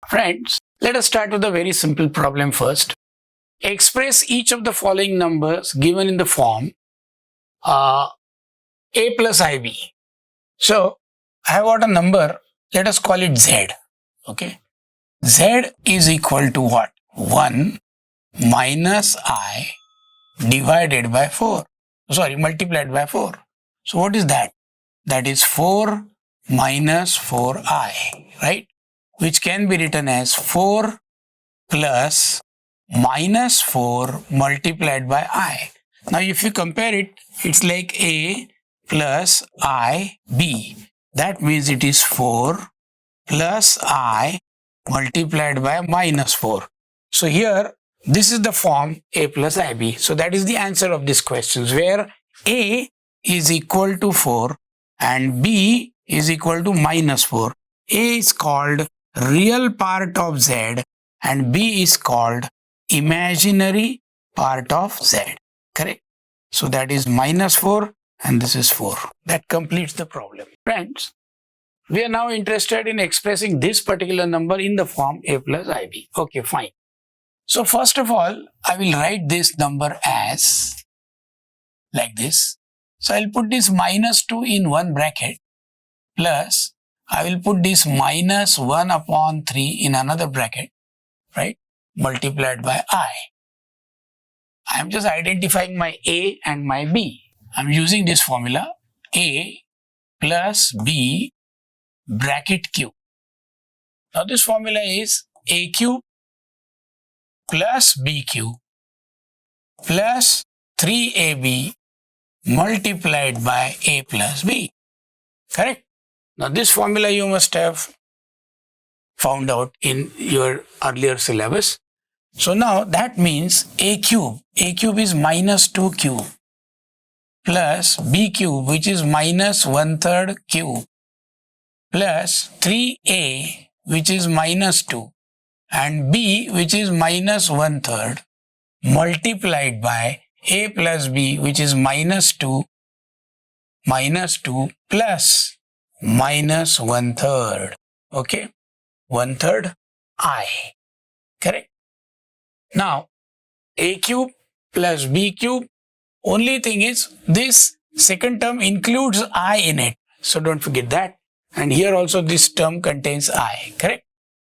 Friends, let us start with a very simple problem first. Express each of the following numbers given in the form a plus ib. So, I have got a number, let us call it z. Okay. Z is equal to what? 1 minus I divided by 4. Sorry, multiplied by 4. So, what is that? That is 4 minus 4i, right? Which can be written as 4 plus minus 4 multiplied by I. Now, if you compare it, it's like A plus IB. That means it is 4 plus I multiplied by minus 4. So, here, this is the form A plus IB. So, that is the answer of this question, where A is equal to 4 and B is equal to minus 4. A is called real part of Z and B is called imaginary part of Z. Correct? So that is minus 4 and this is 4. That completes the problem. Friends, we are now interested in expressing this particular number in the form A plus IB. Okay, fine. So first of all, I will write this number as like this. So I'll put this minus 2 in one bracket plus I will put this minus 1 upon 3 in another bracket, right? Multiplied by I. I am just identifying my A and my B. I am using this formula A plus B bracket Q. Now this formula is A cube plus B cube plus 3AB multiplied by A plus B. Correct? Now this formula you must have found out in your earlier syllabus. So now that means A cube is minus 2 cube plus B cube, which is minus 1/3 cube, plus 3A, which is minus 2, and B, which is minus 1/3, multiplied by A plus B, which is minus 2 plus minus 1/3. Okay, 1/3 I. Correct? Now, A cube plus B cube, only thing is this second term includes I in it. So don't forget that. And here also this term contains I. Correct?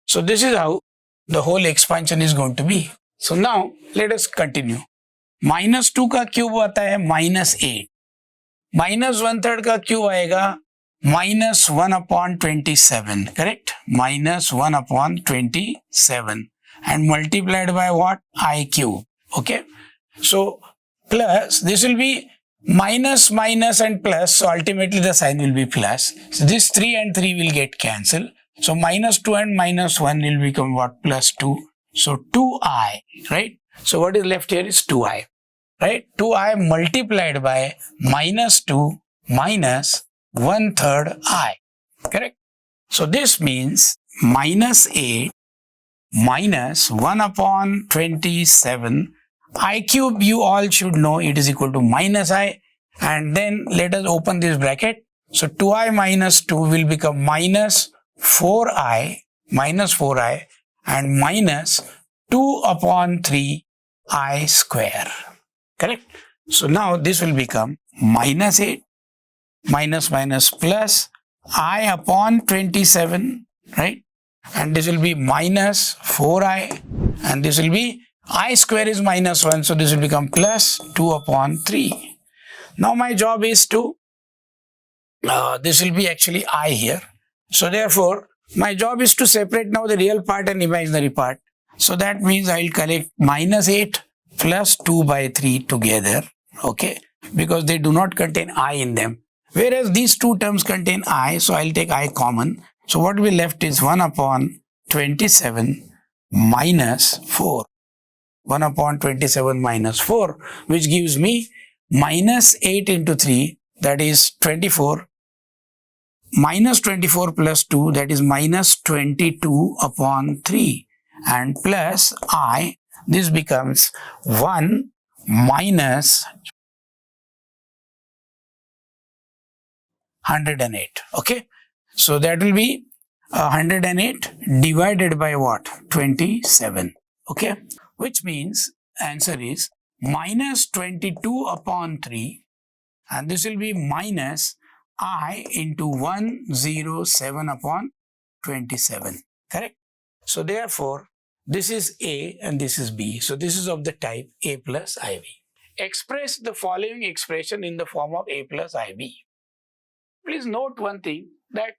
So this is how the whole expansion is going to be. So now let us continue. Minus 2 का cube आता है minus 8. Minus 1/3 का cube आएगा minus 1 upon 27. Correct? Minus 1 upon 27. And multiplied by what? I cube. Okay? So plus, this will be minus, minus and plus. So ultimately the sign will be plus. So this 3 and 3 will get cancelled. So minus 2 and minus 1 will become what? Plus 2. So 2i, right? So what is left here is 2i, right? 2i multiplied by minus 2 minus 1/3 I. Correct? So this means minus 8 minus 1 upon 27. I cube, you all should know it is equal to minus I. And then let us open this bracket. So 2i minus 2 will become minus 4i and minus 2 upon 3 I square. Correct? So now this will become minus 8 minus plus I upon 27, right? And this will be minus 4i and this will be I square is minus 1, so this will become plus 2 upon 3. Now my job is to, this will be actually I here. So therefore, my job is to separate now the real part and imaginary part. So that means I will collect minus 8 plus 2 by 3 together, okay? Because they do not contain I in them. Whereas these two terms contain I, so I will take I common. So what will be left is 1 upon 27 minus 4. 1 upon 27 minus 4, which gives me minus 8 into 3, that is 24, minus 24 plus 2, that is minus 22 upon 3, and plus I, this becomes 1 minus 108. Okay, so that will be 108 divided by what? 27. Okay, which means answer is minus 22 upon 3, and this will be minus I into 107 upon 27. Correct? So therefore, this is A and this is B. So this is of the type A plus IB. Express the following expression in the form of A plus IB. Please note one thing, that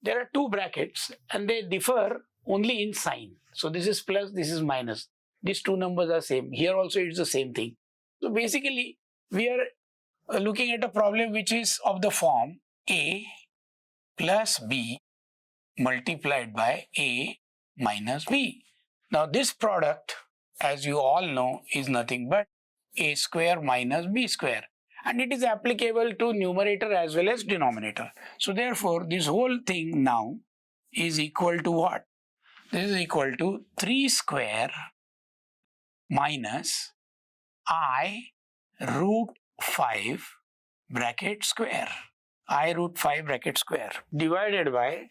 there are two brackets and they differ only in sign. So this is plus, this is minus. These two numbers are same. Here also it's the same thing. So basically, we are looking at a problem which is of the form A plus B multiplied by A minus B. Now this product, as you all know, is nothing but A square minus B square, and it is applicable to numerator as well as denominator. So therefore, this whole thing now is equal to what? This is equal to 3 square minus I root 5 bracket square. I root 5 bracket square divided by,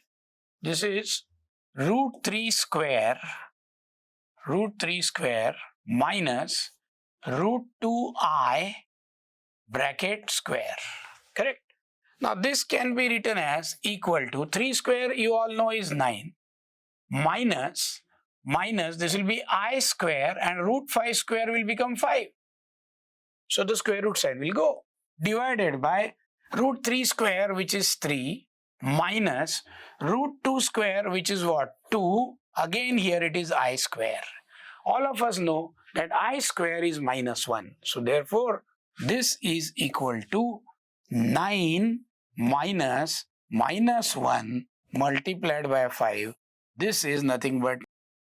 this is root 3 square minus root 2I bracket square. Correct? Now this can be written as equal to 3 square, you all know, is 9, minus this will be I square, and root 5 square will become 5. So the square root side will go, divided by root 3 square, which is 3, minus root 2 square, which is what? 2. Again here it is I square. All of us know that I square is minus 1. So therefore, this is equal to 9 minus 1 multiplied by 5. This is nothing but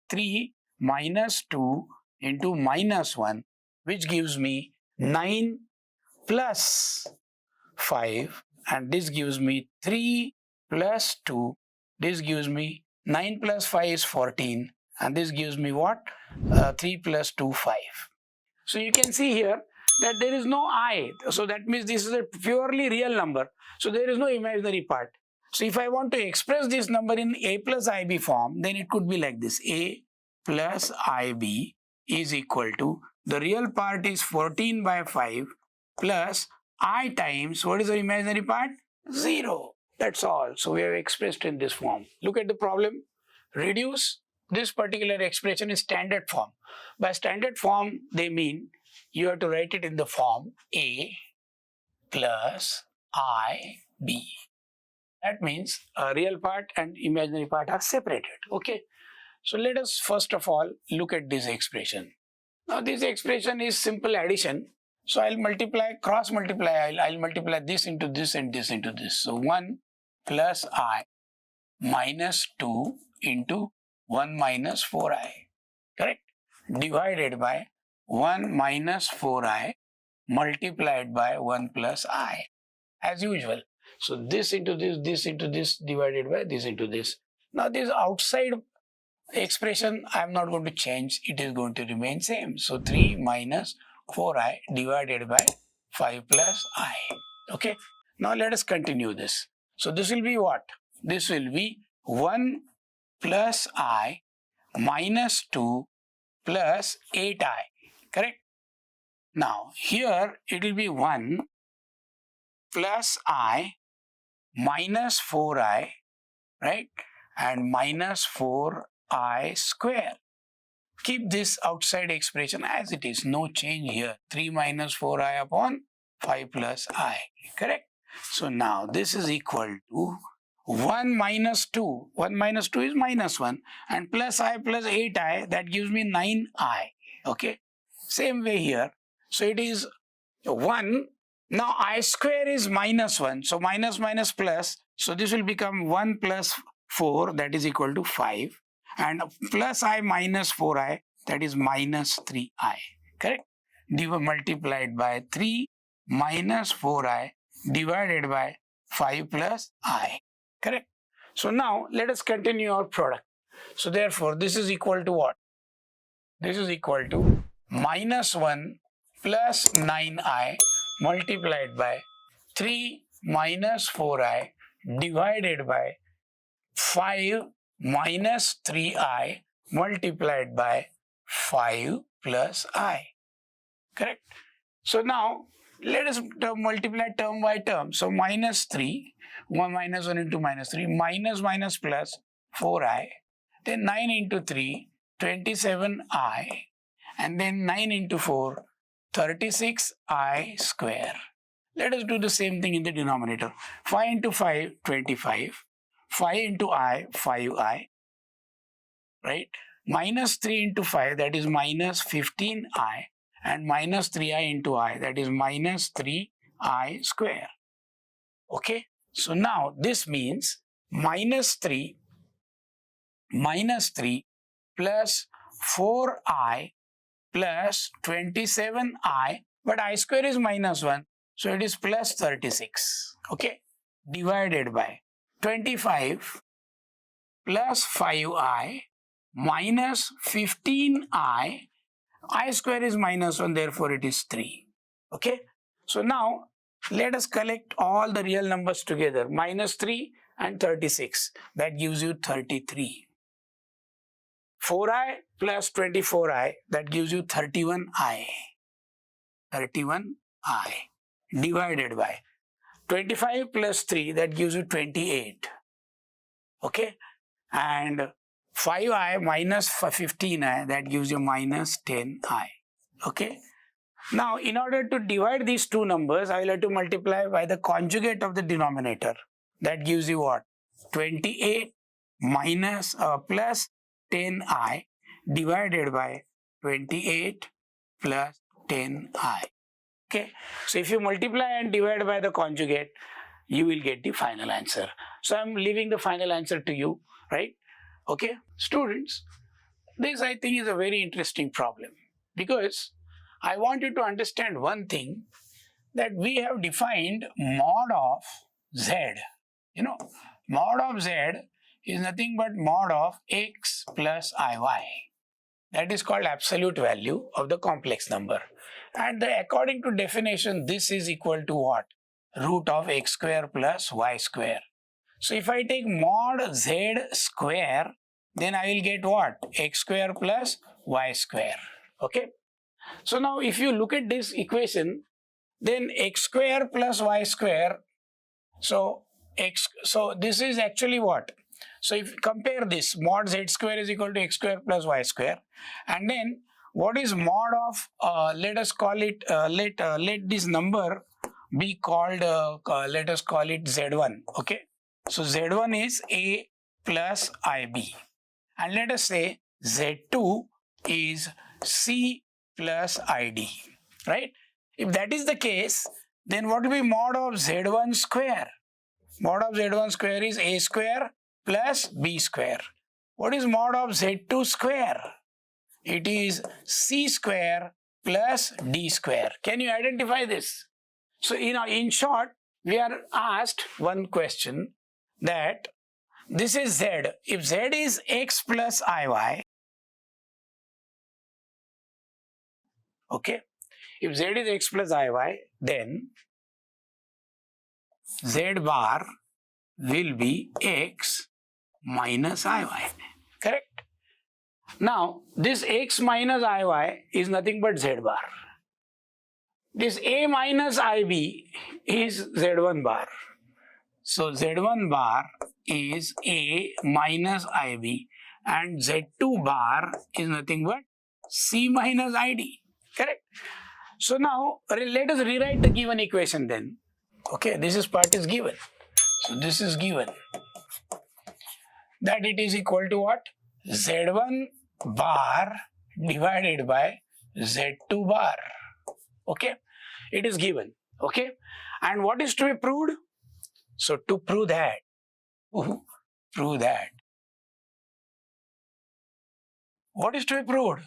3 minus 2 into minus 1, which gives me 9 plus 5, and this gives me 3 plus 2. This gives me 9 plus 5 is 14, and this gives me what? 3 plus 2, 5. So you can see here that there is no I. So that means this is a purely real number. So there is no imaginary part. So if I want to express this number in A plus IB form, then it could be like this. A plus IB is equal to, the real part is 14 by 5 plus I times, what is the imaginary part? 0. That's all. So we have expressed in this form. Look at the problem. Reduce this particular expression in standard form. By standard form, they mean you have to write it in the form A plus IB. That means a real part and imaginary part are separated. Okay. So let us first of all look at this expression. Now this expression is simple addition. So I'll multiply, cross multiply, I'll multiply this into this and this into this. So 1 plus I minus 2 into 1 minus 4I. Correct? Divided by 1 minus 4I multiplied by 1 plus I. As usual. So this into this into this, divided by this into this. Now this outside expression I am not going to change. It is going to remain same. So 3 minus 4I divided by 5 plus I. Okay. Now let us continue this. So this will be what? This will be 1 plus I minus 2 plus 8I. Correct? Now here it will be 1 plus I minus 4I, right? And minus 4I square. Keep this outside expression as it is. No change here. 3 minus 4I upon 5 plus I. Correct? So now this is equal to 1 minus 2. 1 minus 2 is minus 1. And plus I plus 8I, that gives me 9I. Okay? Same way here. So it is 1. Now I square is minus 1. So minus minus plus. So this will become 1 plus 4, that is equal to 5. And plus I minus 4I, that is minus 3I. Correct? Multiplied by 3 minus 4I divided by 5 plus I. Correct? So now let us continue our product. So therefore this is equal to what? This is equal to minus 1 plus 9I multiplied by 3 minus 4I divided by 5 minus 3i multiplied by 5 plus i. Correct? So now let us multiply term by term. So minus 3, 1 minus 1 into minus 3, minus minus plus 4i, then 9 into 3, 27i, and then 9 into 4, 36i square. Let us do the same thing in the denominator. 5 into 5, 25. 5 into I, 5i, right? Minus 3 into 5, that is minus 15i, and minus 3i into I, that is minus 3i square. Okay? So now this means minus 3 plus 4i plus 27i, but I square is minus 1, so it is plus 36, okay, divided by 25 plus 5i minus 15i, I square is minus 1, therefore it is 3, okay. So now let us collect all the real numbers together, minus 3 and 36, that gives you 33. 4i plus 24i, that gives you 31i. 31i divided by 25 plus 3, that gives you 28. Okay? And 5i minus 15i, that gives you minus 10i. Okay? Now, in order to divide these two numbers, I will have to multiply by the conjugate of the denominator. That gives you what? 28 minus plus 10i divided by 28 plus 10i. Okay, so if you multiply and divide by the conjugate, you will get the final answer. So I'm leaving the final answer to you, right? Okay, students, this I think is a very interesting problem, because I want you to understand one thing, that we have defined mod of z. You know, mod of z is nothing but mod of x plus iy. That is called absolute value of the complex number. And according to definition, this is equal to what? Root of x square plus y square. So if I take mod z square, then I will get what? X square plus y square. Okay. So now if you look at this equation, then x square plus y square, so this is actually what? So if you compare this, mod z square is equal to x square plus y square, and then what is mod of, let us call it, let this number be called, let us call it z1, okay? So z1 is a plus ib, and let us say z2 is c plus id, right? If that is the case, then what will be mod of z1 square? Mod of z1 square is a square plus b square. What is mod of z2 square? It is c square plus d square. Can you identify this? So, in short, we are asked one question, that this is z. If z is x plus iy, okay, if z is x plus iy, then z bar will be x minus iy, correct? Now, this x minus iy is nothing but z bar. This a minus ib is z1 bar. So, z1 bar is a minus ib, and z2 bar is nothing but c minus id, correct? So, now let us rewrite the given equation then. Okay, this part is given. So, this is given, that it is equal to what? z1 bar divided by z2 bar. Okay, it is given. Okay, and what is to be proved? So to prove that, what is to be proved?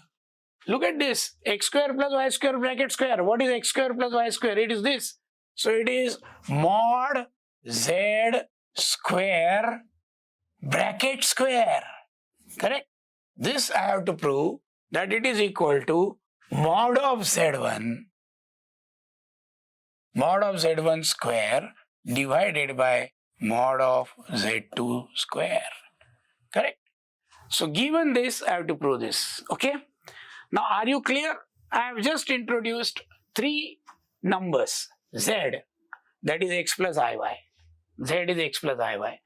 Look at this, x square plus y square bracket square. What is x square plus y square? It is this. So it is mod z square bracket square, correct? This I have to prove, that it is equal to mod of z1 square divided by mod of z2 square. So given this, I have to prove this. Okay. Now, are you clear? I have just introduced three numbers. Z, that is x plus iy. Z is x plus iy.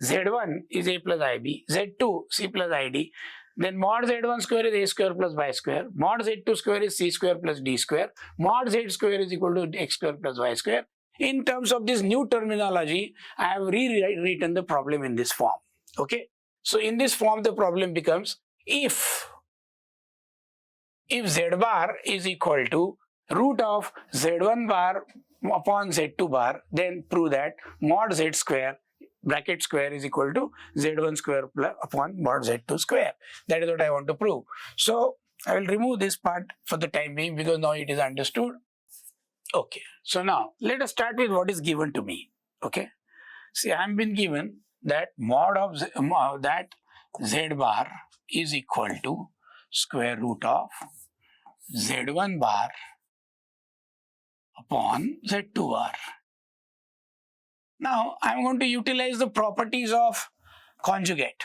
Z1 is a plus ib. Z2 c plus id. Then mod z1 square is a square plus y square. Mod z2 square is c square plus d square. Mod z square is equal to x square plus y square. In terms of this new terminology, I have rewritten the problem in this form. Okay. So in this form, the problem becomes if z bar is equal to root of z1 bar upon z2 bar, then prove that mod z square bracket square is equal to z1 square upon mod z2 square. That is what I want to prove. So I will remove this part for the time being because now it is understood. Okay, so now let us start with what is given to me. Okay, see, I have been given that mod of z bar is equal to square root of z1 bar upon z2 bar. Now I am going to utilize the properties of conjugate.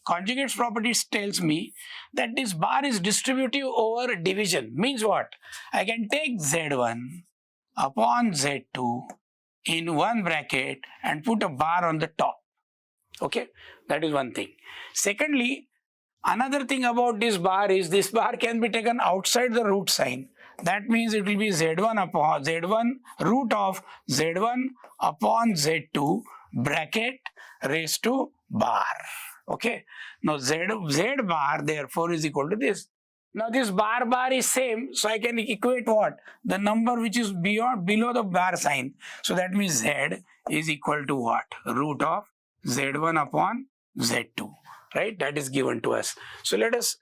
Conjugate's properties tells me that this bar is distributive over division. Means what? I can take z1 upon z2 in one bracket and put a bar on the top. Okay, that is one thing. Secondly, another thing about this bar is this bar can be taken outside the root sign. That means it will be z1 upon z1 root of z1 upon z2 bracket raised to bar. Okay. Now z bar therefore is equal to this. Now this bar is same, so I can equate what? The number which is below the bar sign. So that means z is equal to what? Root of z1 upon z2. Right? That is given to us. So let us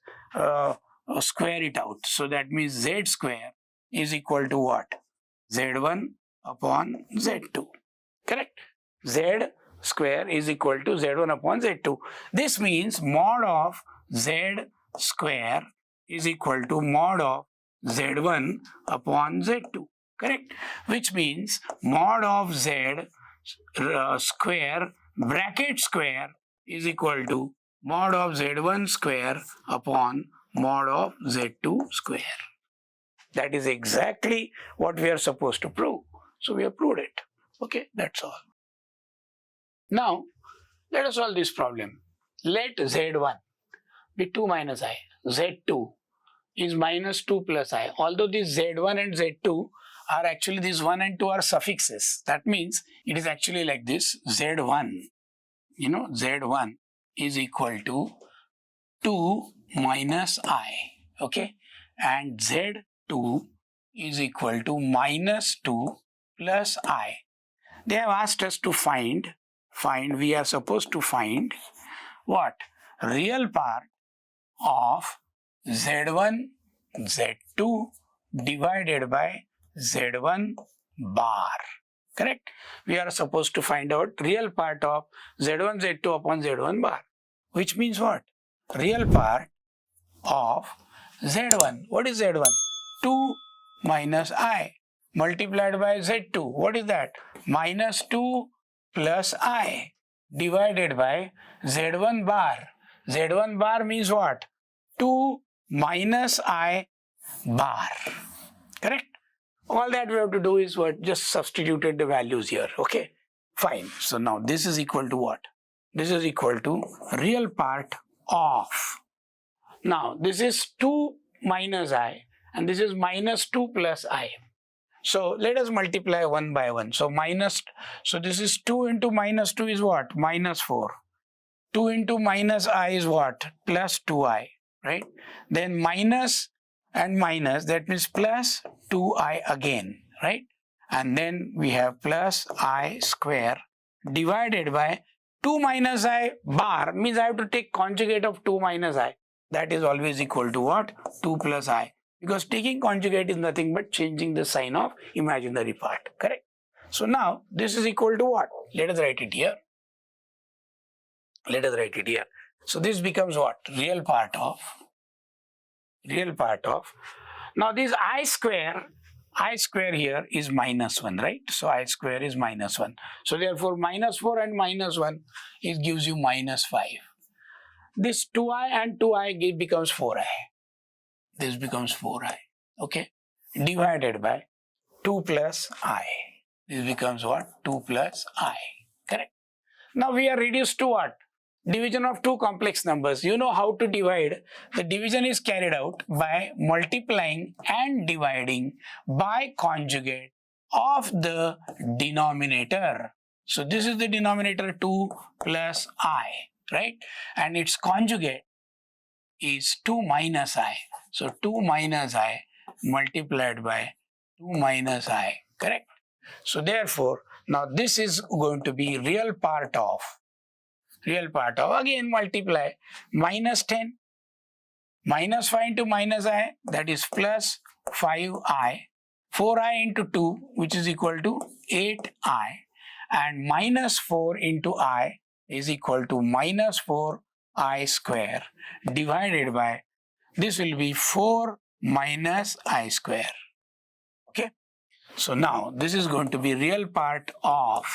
square it out. So that means z square is equal to what? Z1 upon Z2. Correct? Z square is equal to Z1 upon Z2. This means mod of Z square is equal to mod of Z1 upon Z2. Correct? Which means mod of Z square bracket square is equal to mod of Z1 square upon mod of Z2 square. That is exactly what we are supposed to prove. So we have proved it. Okay, that's all. Now, let us solve this problem. Let Z1 be 2 minus I. Z2 is minus 2 plus I. Although these Z1 and Z2 are actually, these 1 and 2 are suffixes. That means it is actually like this. Z1, Z1 is equal to 2 minus I. Okay, and Z2 is equal to minus 2 plus I. They have asked us to find, we are supposed to find what? Real part of Z1, Z2 divided by Z1 bar. Correct? We are supposed to find out real part of Z1, Z2 upon Z1 bar. Which means what? Real part of Z1. What is Z1? 2 minus I multiplied by Z2. What is that? Minus 2 plus I divided by Z1 bar. Z1 bar means what? 2 minus I bar. Correct? All that we have to do is what? Just substituted the values here. Okay? Fine. So now this is equal to what? This is equal to real part of. Now this is 2 minus I and this is minus 2 plus I. So let us multiply one by one. So this is 2 into minus 2 is what? Minus 4. 2 into minus I is what? Plus 2I. Right? Then minus and minus, that means plus 2I again. Right? And then we have plus I square divided by 2 minus I bar, means I have to take conjugate of 2 minus I. That is always equal to what? 2 plus I. Because taking conjugate is nothing but changing the sign of imaginary part. Correct? So now this is equal to what? Let us write it here. So this becomes what? Real part of. Now this I square here is minus 1, right? So I square is minus 1. So therefore minus 4 and minus 1 gives you minus 5. this 2i and 2i becomes 4i. This becomes 4i. Okay. Divided by 2 plus I. This becomes what? 2 plus I. Correct. Now we are reduced to what? Division of two complex numbers. You know how to divide. The division is carried out by multiplying and dividing by conjugate of the denominator. So this is the denominator 2 plus I, right? And its conjugate is 2 minus I. So 2 minus I multiplied by 2 minus I, correct? So therefore, now this is going to be real part of, again multiply, minus 10, minus 5 into minus I, that is plus 5I, 4I into 2, which is equal to 8I, and minus 4 into I is equal to minus 4I square, divided by, this will be 4 minus I square. Okay. So now this is going to be real part of,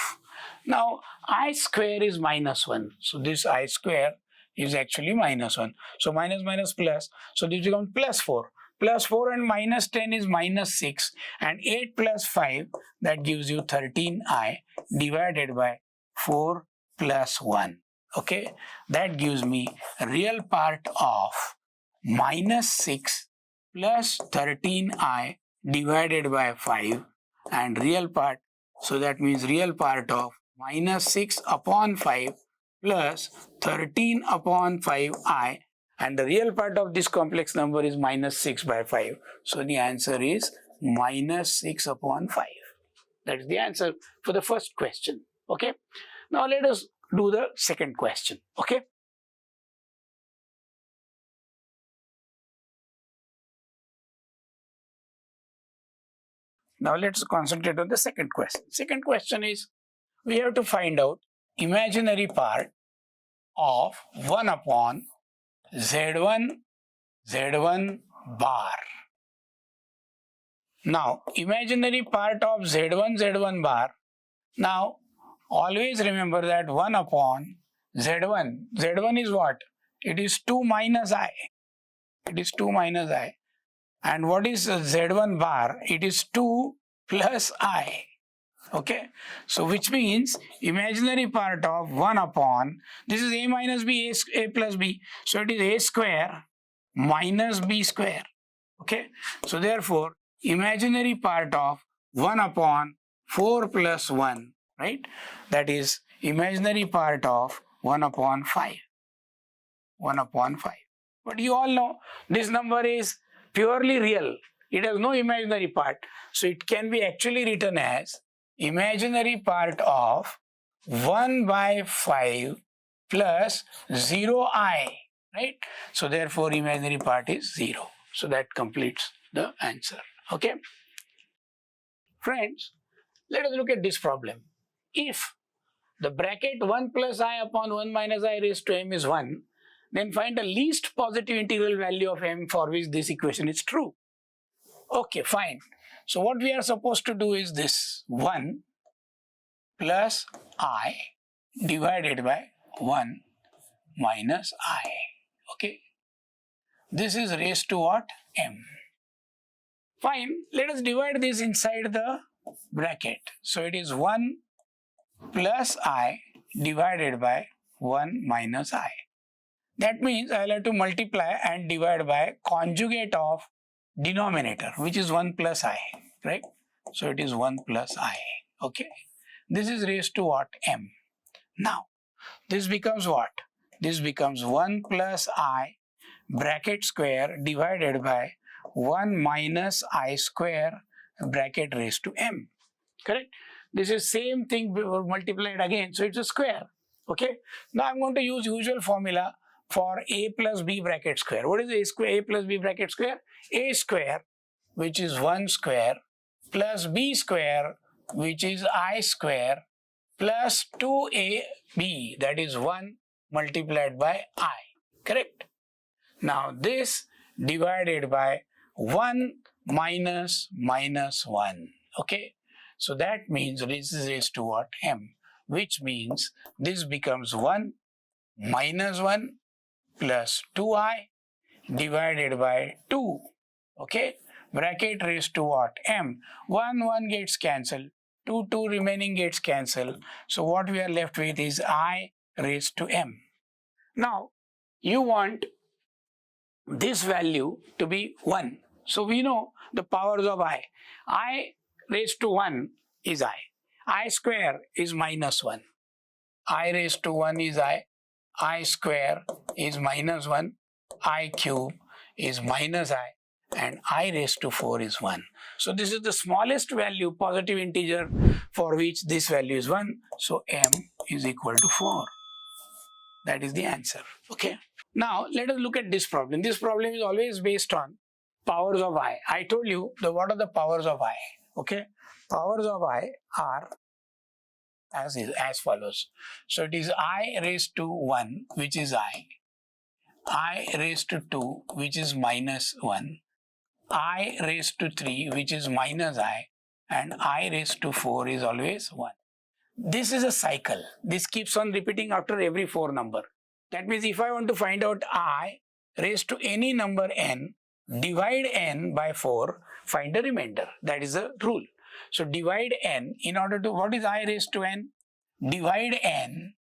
now I square is minus 1. So this I square is actually minus 1. So minus minus plus. So this becomes plus 4. Plus 4 and minus 10 is minus 6. And 8 plus 5, that gives you 13i divided by 4 plus 1. Okay. That gives me real part of minus 6 plus 13i divided by 5, and real part, so that means real part of minus 6 upon 5 plus 13 upon 5i, and the real part of this complex number is minus 6 by 5. So the answer is minus 6 upon 5. That is the answer for the first question. Okay. Now let us do the second question. Okay. Now let's concentrate on the second question. Second question is, we have to find out imaginary part of 1 upon z1 bar. Now imaginary part of z1 bar. Now always remember that 1 upon z1 is what? It is 2 minus I. It is 2 minus I. And what is z1 bar? It is 2 plus I. Okay. So which means imaginary part of 1 upon, this is a minus b, a plus b. So it is a square minus b square. Okay. So therefore, imaginary part of 1 upon 4 plus 1, right? That is imaginary part of 1 upon 5. 1 upon 5. But you all know this number is purely real. It has no imaginary part. So it can be actually written as imaginary part of 1 by 5 plus 0i, right? So therefore imaginary part is 0. So that completes the answer. Okay. Friends, let us look at this problem. If the bracket 1 plus I upon 1 minus I raised to m is 1, then find the least positive integral value of m for which this equation is true. Okay, fine. So what we are supposed to do is this: 1 plus I divided by 1 minus I. Okay. This is raised to what? M. Fine. Let us divide this inside the bracket. So it is 1 plus I divided by 1 minus I. That means I will have to multiply and divide by conjugate of denominator, which is 1 plus I, right? So it is 1 plus I. Okay. This is raised to what? M. Now, this becomes what? This becomes 1 plus I bracket square divided by 1 minus I square bracket raised to M. Correct? This is same thing multiplied again. So it's a square. Okay. Now I'm going to use usual formula for a plus b bracket square. What is a square? A plus b bracket square? A square, which is 1 square, plus b square, which is I square, plus 2ab, that is 1 multiplied by I. Correct? Now this divided by 1 minus 1. Okay? So that means this is raised to what? M. Which means this becomes 1 minus 1 plus 2i divided by 2. Okay, bracket raised to what? M. 1 gets cancelled. 2 remaining gets cancelled. So what we are left with is I raised to M. Now, you want this value to be 1. So we know the powers of I. I raised to 1 is I square is minus 1. I raised to 1 is I square is minus 1, I cube is minus I, and I raised to 4 is 1. So this is the smallest value, positive integer, for which this value is 1. So M is equal to 4. That is the answer. Okay. Now let us look at this problem. This problem is always based on powers of I. I told you what are the powers of I. Okay. Powers of I are as follows. So it is I raised to 1, which is I raised to 2, which is minus 1, I raised to 3, which is minus I, and I raised to 4 is always 1. This is a cycle. This keeps on repeating after every 4 number. That means if I want to find out I raised to any number n, divide n by 4, find a remainder. That is the rule. So divide n in order to, what is I raised to n? Divide n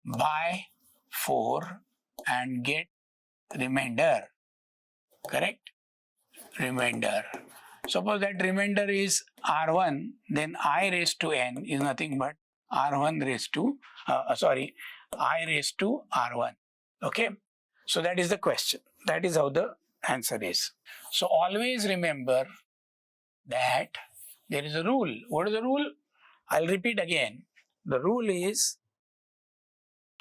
by 4 and get remainder. Correct? Remainder. Suppose that remainder is R1, then I raised to n is nothing but R1 raised to, I raised to R1. Okay? So that is the question. That is how the answer is. So always remember that there is a rule. What is the rule? I'll repeat again. The rule is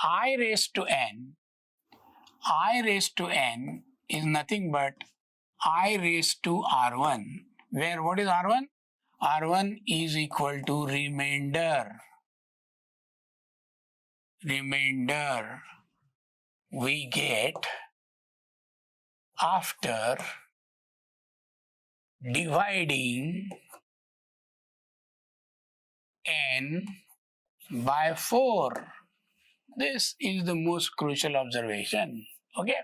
I raised to n is nothing but I raised to R1, where what is R1? R1 is equal to remainder. Remainder we get after dividing n by 4. This is the most crucial observation. Okay?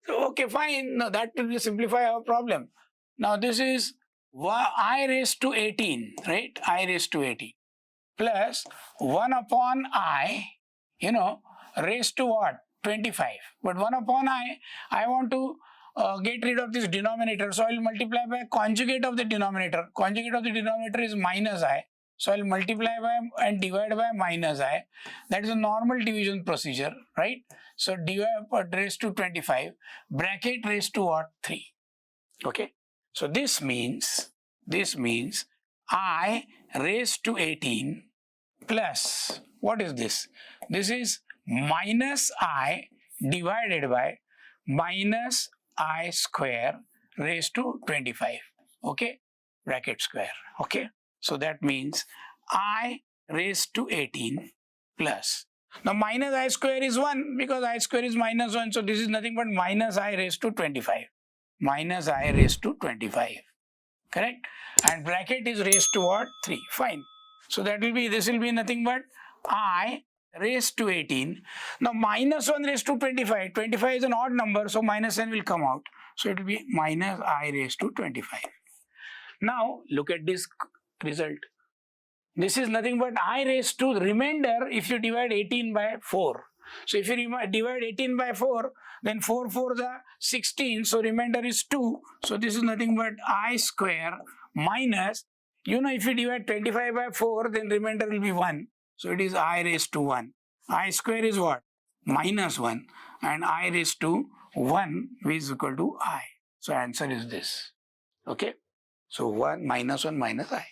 So, okay, fine. Now that will simplify our problem. Now this is I raised to 18, right? I raised to 18 plus 1 upon I, raised to what? 25. But 1 upon I want to get rid of this denominator. So I will multiply by conjugate of the denominator. Conjugate of the denominator is minus I. So I will multiply by and divide by minus I. That is a normal division procedure, right? So divide raised to 25, bracket raised to what? 3. Okay. So this means I raised to 18 plus, what is this? This is minus I divided by minus I square raised to 25. Okay. Bracket square. Okay. So that means I raised to 18 plus. Now minus I square is 1 because I square is minus 1. So this is nothing but minus I raised to 25. Minus I raised to 25. Correct? And bracket is raised to what? 3. Fine. So this will be nothing but I raised to 18. Now minus 1 raised to 25. 25 is an odd number. So minus n will come out. So it will be minus I raised to 25. Now look at this result. This is nothing but I raised to remainder if you divide 18 by 4. So if you divide 18 by 4, then 4 4s are 16. So remainder is 2. So this is nothing but I square minus, if you divide 25 by 4, then remainder will be 1. So it is I raised to 1. I square is what? Minus 1. And I raised to 1 is equal to I. So answer is this. Okay. So 1 minus 1 minus I.